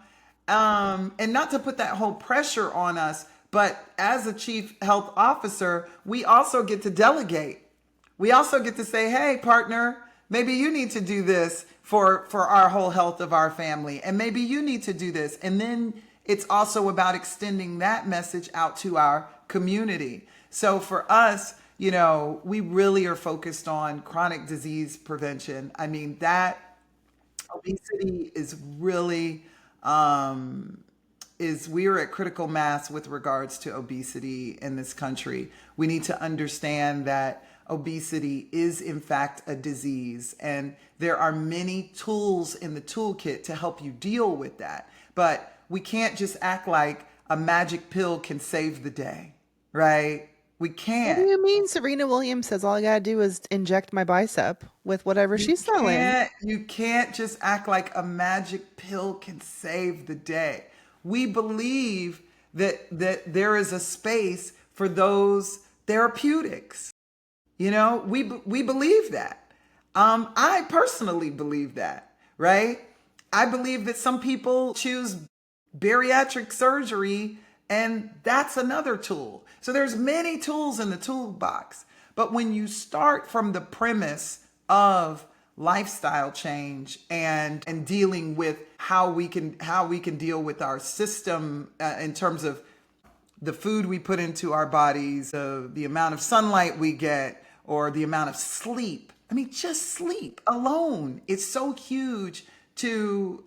And not to put that whole pressure on us, but as a chief health officer, we also get to delegate. We also get to say, hey, partner, maybe you need to do this for our whole health of our family. And maybe you need to do this. And then it's also about extending that message out to our community. So for us, we really are focused on chronic disease prevention. I mean, that obesity is really, we are at critical mass with regards to obesity in this country. We need to understand that obesity is in fact a disease, and there are many tools in the toolkit to help you deal with that. But we can't just act like a magic pill can save the day, right? We What do can't. you mean? Serena Williams says all I gotta do is inject my bicep with whatever You she's selling. can't just act like a magic pill can save the day. We believe that there is a space for those therapeutics. We believe that. I personally believe that, right? I believe that some people choose bariatric surgery And that's another tool. So there's many tools in the toolbox. But when you start from the premise of lifestyle change and dealing with how we can deal with our system in terms of the food we put into our bodies, the amount of sunlight we get, or the amount of sleep. I mean, just sleep alone is so huge to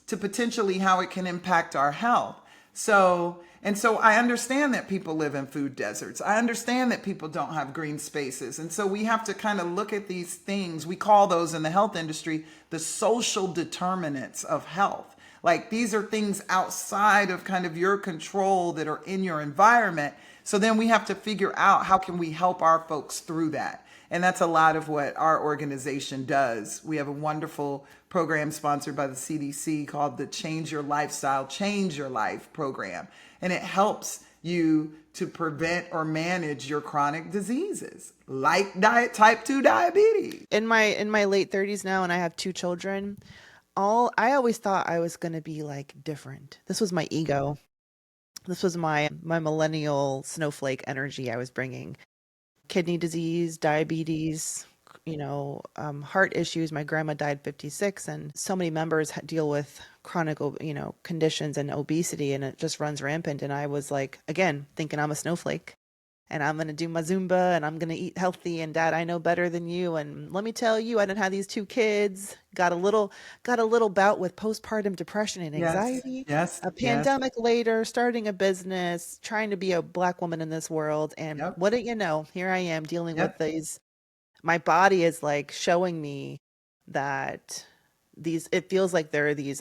potentially how it can impact our health. So I understand that people live in food deserts. I understand that people don't have green spaces. And so we have to kind of look at these things. We call those in the health industry the social determinants of health. Like these are things outside of kind of your control that are in your environment. So then we have to figure out how can we help our folks through that. And that's a lot of what our organization does. We have a wonderful program sponsored by the CDC called the Change Your Lifestyle, Change Your Life program. And it helps you to prevent or manage your chronic diseases like type 2 diabetes. In my late 30s now, and I have two children. All I always thought I was going to be like different. This was my ego. This was my millennial snowflake energy I was bringing. Kidney disease, diabetes, heart issues. My grandma died 56, and so many members deal with chronic, conditions and obesity, and it just runs rampant. And I was like, again, thinking I'm a snowflake. And I'm going to do my Zumba and I'm going to eat healthy. And Dad, I know better than you. And let me tell you, I didn't have these two kids, got a little bout with postpartum depression and Yes, anxiety, yes, a yes. pandemic later, starting a business, trying to be a Black woman in this world. And Yep, what do you know? Here I am dealing with yep. these. My body is like showing me that it feels like there are these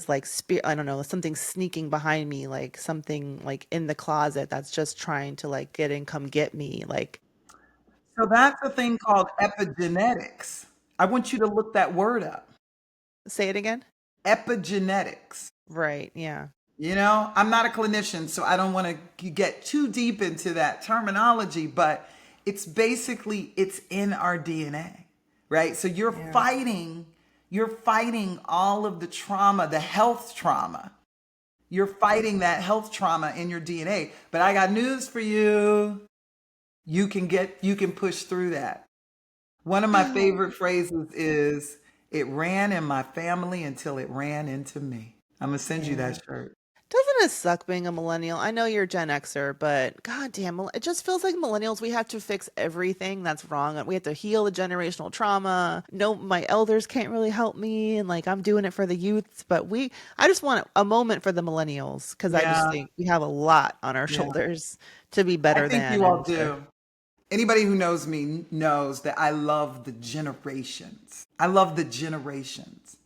like spirit, I don't know, something sneaking behind me, like something like in the closet that's just trying to like get in, come get me. Like, So that's a thing called epigenetics. I want you to look that word up. say it again. Epigenetics. Right, yeah. I'm not a clinician, so I don't want to get too deep into that terminology, but it's in our DNA, right? So Yeah. you're fighting all of the trauma, the health trauma. You're fighting that health trauma in your DNA. But I got news for you. You can push through that. One of my favorite phrases is, it ran in my family until it ran into me. I'm gonna send you Yeah. that shirt. Doesn't it suck being a millennial? I know you're Gen Xer, but goddamn, it just feels like millennials, we have to fix everything that's wrong. We have to heal the generational trauma. No, my elders can't really help me, and like I'm doing it for the youths, but I just want a moment for the millennials because I just Yeah, think we have a lot on our yeah. shoulders to be I better think than you all and to. do. Anybody who knows me knows that I love the generations. I love the generations.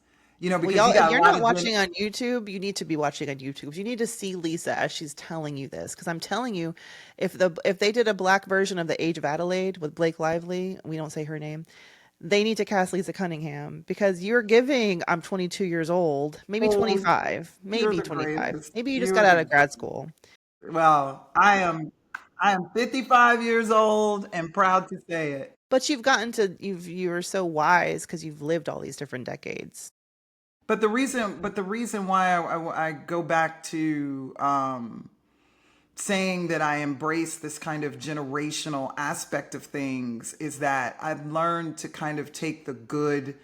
Well, Because y'all, you if got a you're lot not of watching on YouTube, you need to be watching on YouTube. You need to see Lisa as she's telling you this, because I'm telling you, if they did a black version of The Age of Adelaide with Blake Lively, we don't say her name, they need to cast Lisa Cunningham because you're giving. I'm 22 years old, maybe oh, 25, you're maybe the 25. greatest. Maybe you just You're got out the of grad school, well, I am 55 years old and proud to say it. but you're so wise because you've lived all these different decades. But the reason why I go back to saying that I embrace this kind of generational aspect of things is that I've learned to kind of take the good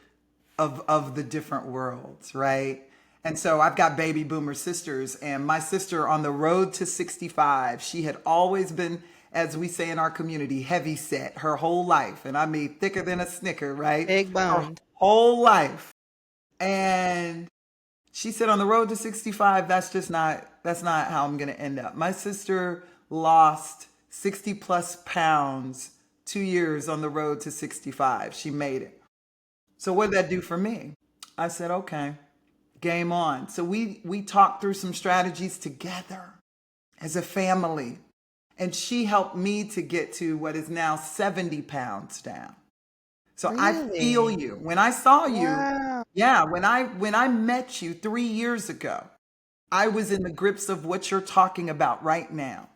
of the different worlds, right? And so I've got baby boomer sisters, and my sister on the road to 65, she had always been, as we say in our community, heavy set her whole life. And I mean, thicker than a snicker, right? Big Her boned. whole life. And she said on the road to 65, that's not how I'm going to end up. My sister lost 60 plus pounds 2 years on the road to 65. She made it. So what did that do for me? I said, okay, game on. So we talked through some strategies together as a family. And she helped me to get to what is now 70 pounds down. So I feel Really? you. When I saw you, Wow. yeah, when I met you 3 years ago, I was in the grips of what you're talking about right now.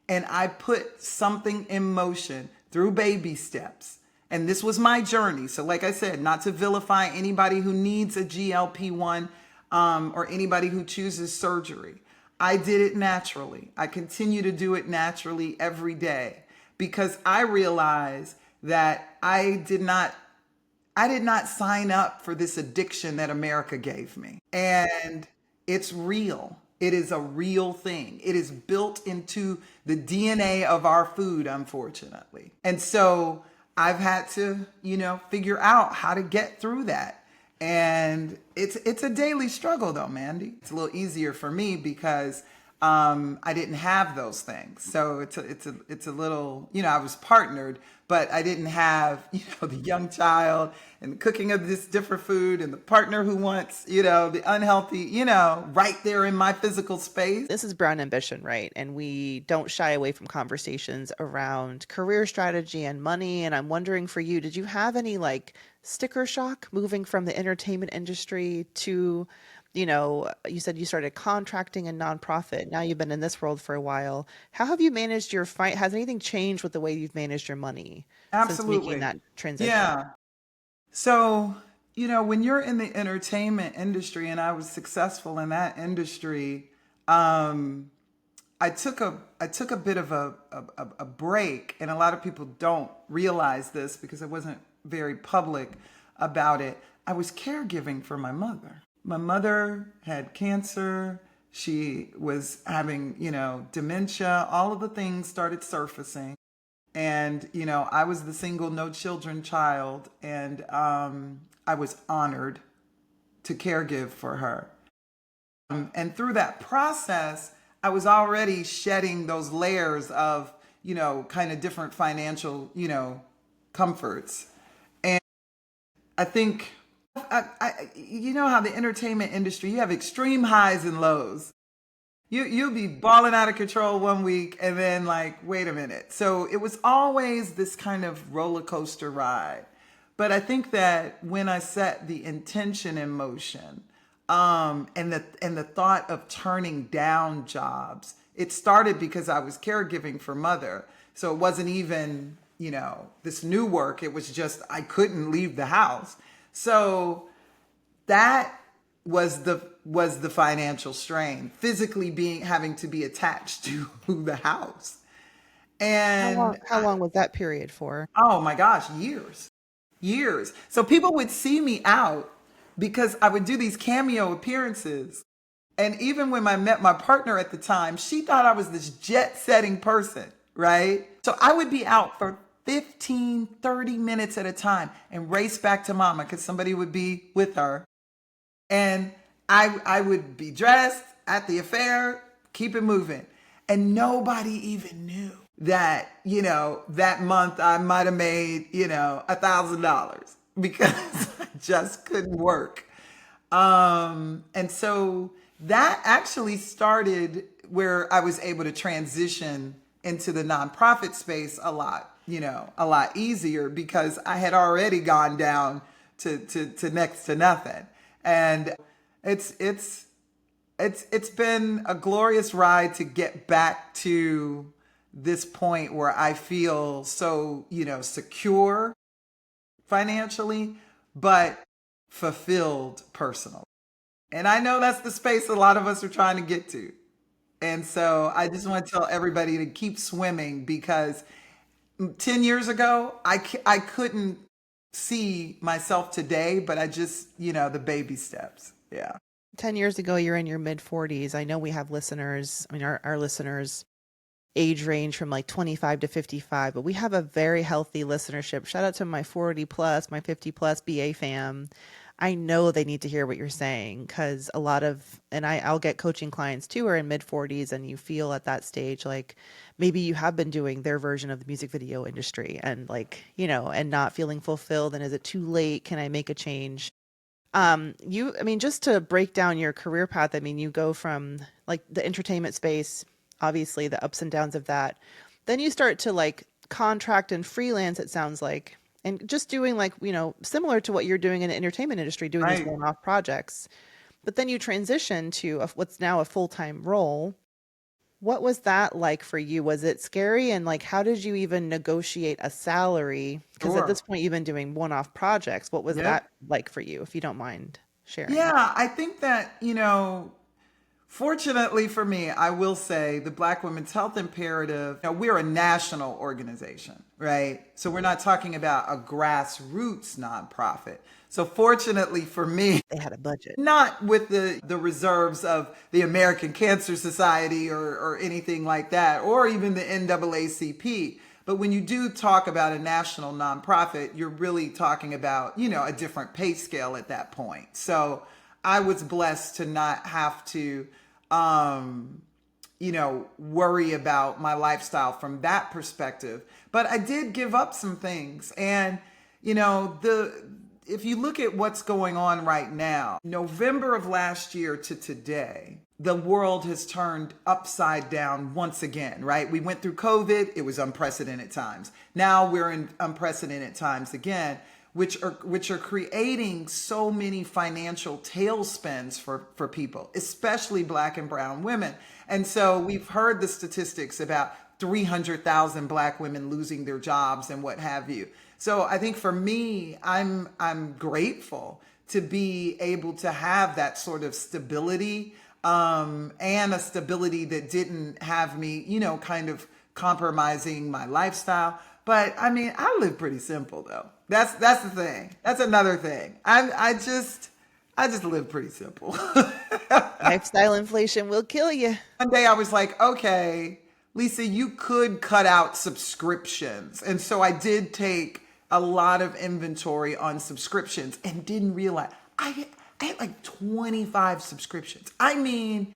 And I put something in motion through baby steps. And this was my journey. So, like I said, not to vilify anybody who needs a GLP-1. or anybody who chooses surgery. I did it naturally. I continue to do it naturally every day because I realize that I did not sign up for this addiction that America gave me. And it's real. It is a real thing. It is built into the DNA of our food, unfortunately. And so I've had to, figure out how to get through that. And it's a daily struggle though, Mandy. It's a little easier for me because I didn't have those things. So it's a little, I was partnered, but I didn't have, the young child and the cooking of this different food and the partner who wants, the unhealthy, right there in my physical space. This is Brown Ambition, right? And we don't shy away from conversations around career strategy and money. And I'm wondering for you, did you have any like sticker shock moving from the entertainment industry to, you said you started contracting in nonprofit. Now you've been in this world for a while. How have you managed your has anything changed with the way you've managed your money since making Absolutely. that transition? Yeah. So, when you're in the entertainment industry and I was successful in that industry, um, I took a bit of a break, and a lot of people don't realize this because I wasn't very public about it. I was caregiving for my mother. My mother had cancer. She was having, dementia. All of the things started surfacing. And, I was the single, no children child, and I was honored to caregive for her. And through that process, I was already shedding those layers of, kind of different financial, comforts. And I think, you know how the entertainment industry, you have extreme highs and lows. You'll be balling out of control one week and then like, wait a minute. So it was always this kind of roller coaster ride. But I think that when I set the intention in motion, and the thought of turning down jobs, it started because I was caregiving for mother. So it wasn't even, this new work. It was just I couldn't leave the house. So that was the financial strain, physically being having to be attached to the house. And How long was that period for? oh my gosh, years. Years. So people would see me out because I would do these cameo appearances. And even when I met my partner at the time, she thought I was this jet setting person, right? So I would be out for 15, 30 minutes at a time and race back to mama because somebody would be with her. And I would be dressed at the affair, keep it moving. And nobody even knew that, that month I might have made, $1,000 because I just couldn't work. And so that actually started where I was able to transition into the nonprofit space a lot easier because I had already gone down to next to nothing. And it's been a glorious ride to get back to this point where I feel so, secure financially, but fulfilled personally. And I know that's the space a lot of us are trying to get to. And so I just want to tell everybody to keep swimming because 10 years ago, I couldn't see myself today, but I just, the baby steps. Yeah. 10 years ago, you're in your mid 40s. I know we have listeners. I mean, our listeners age range from like 25 to 55, but we have a very healthy listenership. Shout out to my 40 plus, my 50 plus BA fam. I know they need to hear what you're saying because a lot of, and I'll get coaching clients too who are in mid 40s and you feel at that stage like maybe you have been doing their version of the music video industry and like, and not feeling fulfilled. And is it too late? Can I make a change? I mean, just to break down your career path, I mean, you go from like the entertainment space, obviously the ups and downs of that. Then you start to like contract and freelance, it sounds like, and just doing like, similar to what you're doing in the entertainment industry, doing these Right. one-off projects. But then you transition to what's now a full-time role. What was that like for you? Was it scary? And like, how did you even negotiate a salary? Because at Sure. this point, you've been doing one-off projects. What was Yep. that like for you, if you don't mind sharing. Yeah, I think that, fortunately for me, I will say the Black Women's Health Imperative, we're a national organization, right? So we're not talking about a grassroots nonprofit. So fortunately for me, They had a budget. not with the reserves of the American Cancer Society or anything like that, or even the NAACP. But when you do talk about a national nonprofit, you're really talking about, a different pay scale at that point. So I was blessed to not have to, worry about my lifestyle from that perspective. But I did give up some things. And, the if you look at what's going on right now, November of last year to today, the world has turned upside down once again, right? We went through COVID, it was unprecedented times. Now we're in unprecedented times again, which are creating so many financial tailspins for people, especially Black and brown women. And so we've heard the statistics about 300,000 Black women losing their jobs and what have you. So I think for me, I'm grateful to be able to have that sort of stability, and a stability that didn't have me, kind of compromising my lifestyle. But I mean, I live pretty simple though. That's the thing. That's another thing. I just live pretty simple. Lifestyle inflation will kill you. One day I was like, okay, Lisa, you could cut out subscriptions. And so I did take a lot of inventory on subscriptions and didn't realize I had like 25 subscriptions. I mean, I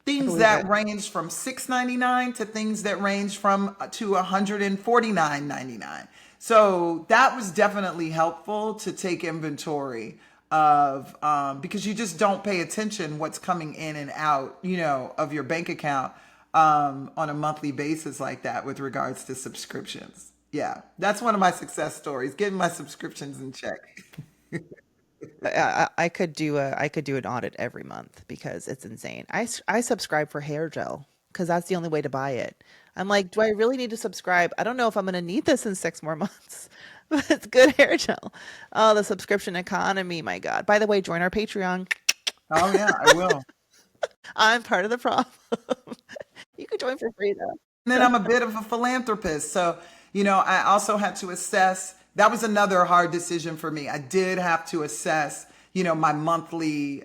things believe that it. range from $6.99 to things that range from to $149.99. So that was definitely helpful to take inventory of, because you just don't pay attention what's coming in and out, of your bank account, on a monthly basis like that with regards to subscriptions. Yeah, that's one of my success stories, getting my subscriptions in check. I could do an audit every month because it's insane. I subscribe for hair gel because that's the only way to buy it. I'm like, do I really need to subscribe? I don't know if I'm going to need this in 6 more months, but it's good hair gel. Oh, the subscription economy, my God. By the way, join our Patreon. Oh yeah, I will. I'm part of the problem. You can join for free though. And then I'm a bit of a philanthropist. So, I also had to assess. That was another hard decision for me. I did have to assess, my monthly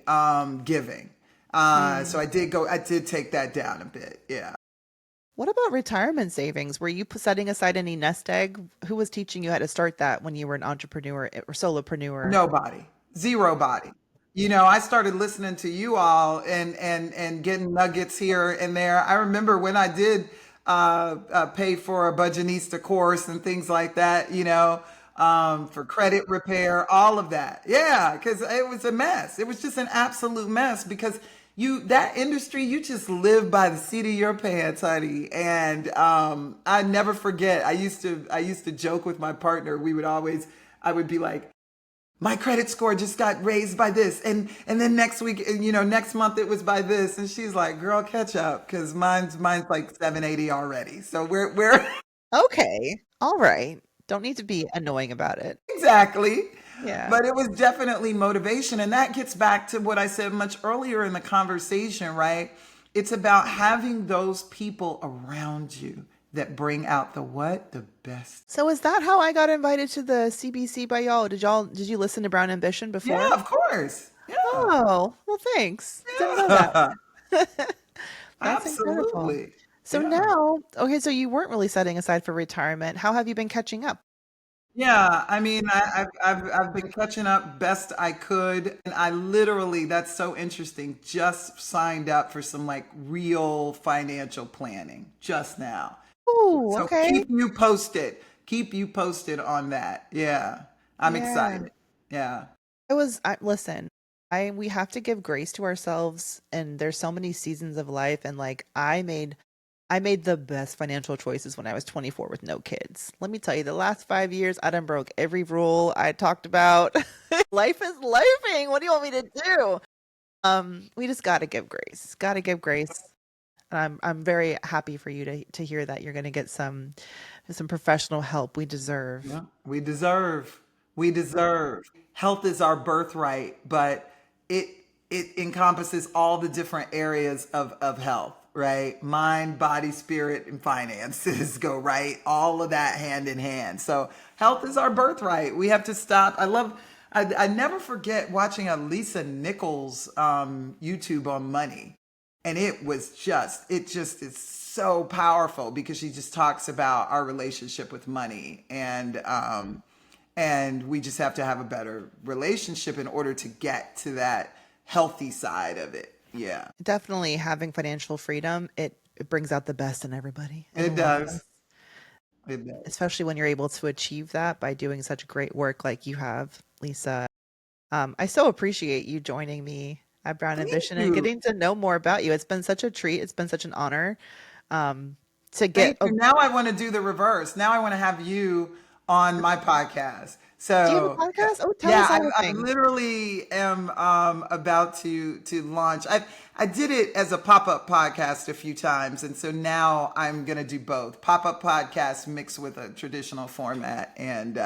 giving. So Mm. I did take that down a bit. Yeah. What about retirement savings? Were you setting aside any nest egg? Who was teaching you how to start that when you were an entrepreneur or solopreneur? Nobody, zero body. I started listening to you all and getting nuggets here and there. I remember when I did pay for a Budgetnista course and things like that, for credit repair, all of that. Yeah, because it was a mess. It was just an absolute mess because that industry, you just live by the seat of your pants, honey. And I never forget. I used to joke with my partner. I would be like, my credit score just got raised by this, and then next week, next month it was by this, and she's like, "Girl, catch up," because mine's like 780 already. So we're Okay. All right. Don't need to be annoying about it. exactly. Yeah. But it was definitely motivation, and that gets back to what I said much earlier in the conversation, right? It's about having those people around you that bring out the what? The best. So is that how I got invited to the CBC by y'all? Did you listen to Brown Ambition Yeah, before? of course. Yeah. Oh, well, thanks. Didn't know that. Yeah. That's incredible. Absolutely. So Yeah. now, okay, so you weren't really setting aside for retirement. How have you been catching up? Yeah, I mean, I've been catching up best I could, and I literally, that's so interesting, just signed up for some like real financial planning just now. Oh, So okay. keep you posted on that. Yeah, I'm Yeah. excited. Yeah. Listen, we have to give grace to ourselves, and there's so many seasons of life, and like I made the best financial choices when I was 24 with no kids. Let me tell you, the last 5 years, I done broke every rule I talked about. Life is lifing. What do you want me to do? We just got to give grace. Got to give grace. And I'm very happy for you to hear that you're going to get some professional help. We deserve. Yeah, we deserve. We deserve. Health is our birthright, but it it encompasses all the different areas of health, right? Mind, body, spirit, and finances go right. All of that hand in hand. So health is our birthright. We have to stop. I never forget watching a Lisa Nichols YouTube on money. And it just is so powerful because she just talks about our relationship with money, and we just have to have a better relationship in order to get to that healthy side of it. Yeah, Definitely having financial freedom, it brings out the best in everybody, in it all of us, does. It does. especially when you're able to achieve that by doing such great work like you have, Lisa. I so appreciate you joining me at Brown Thank Ambition and you. getting to know more about you. It's been such a treat. It's been such an honor um, to get. Thank Oh, you. Now I want to do the reverse. Now I want to have you on my podcast. do you have a So podcast? Oh, tell yeah, us all the I things. literally am about to launch. I did it as a pop up podcast a few times, and so now I'm gonna do both pop up podcast mixed with a traditional format, and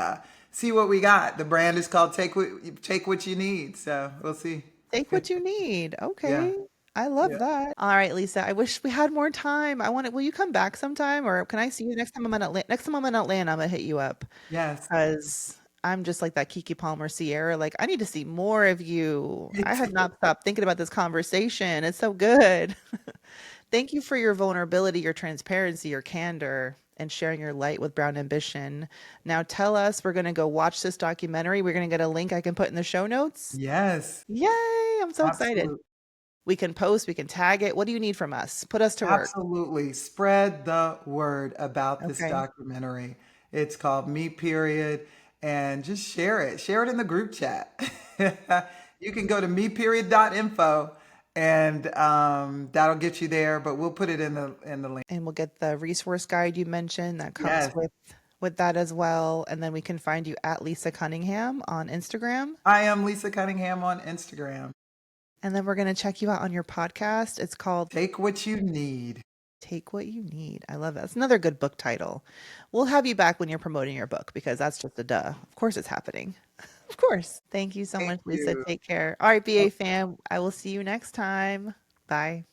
see what we got. The brand is called Take What You Need. So we'll see. Take what you need. Yeah, Okay. I love yeah, that. All right, Lisa. I wish we had more time. I want to, will you come back sometime or can I see you next time I'm in Atlanta? Next time I'm in Atlanta, I'm gonna hit you up yes. because I'm just like that Kiki Palmer Sierra. Like, I need to see more of you. Me I have too. not stopped thinking about this conversation. It's so good. Thank you for your vulnerability, your transparency, your candor, and sharing your light with Brown Ambition. Now tell us, we're gonna go watch this documentary. We're gonna get a link I can put in the show notes. Yes, Yay! I'm so excited. absolutely. We can post, we can tag it. What do you need from us? Put us to work. Absolutely. Spread the word about this Okay. documentary. It's called Me Period. And just share it. Share it in the group chat. You can go to meperiod.info and that'll get you there, but we'll put it in the link. And we'll get the resource guide you mentioned that comes Yes. with that as well. And then we can find you at Lisa Cunningham on Instagram. I am Lisa Cunningham on Instagram. And then we're going to check you out on your podcast. It's called Take what you need. Take What You Need. I love that. It's another good book title. We'll have you back when you're promoting your book because that's just a duh. Of course it's happening. Of course. Thank you so Thank much, Lisa. you. Take care. All right, BA fam. I will see you next time. Bye.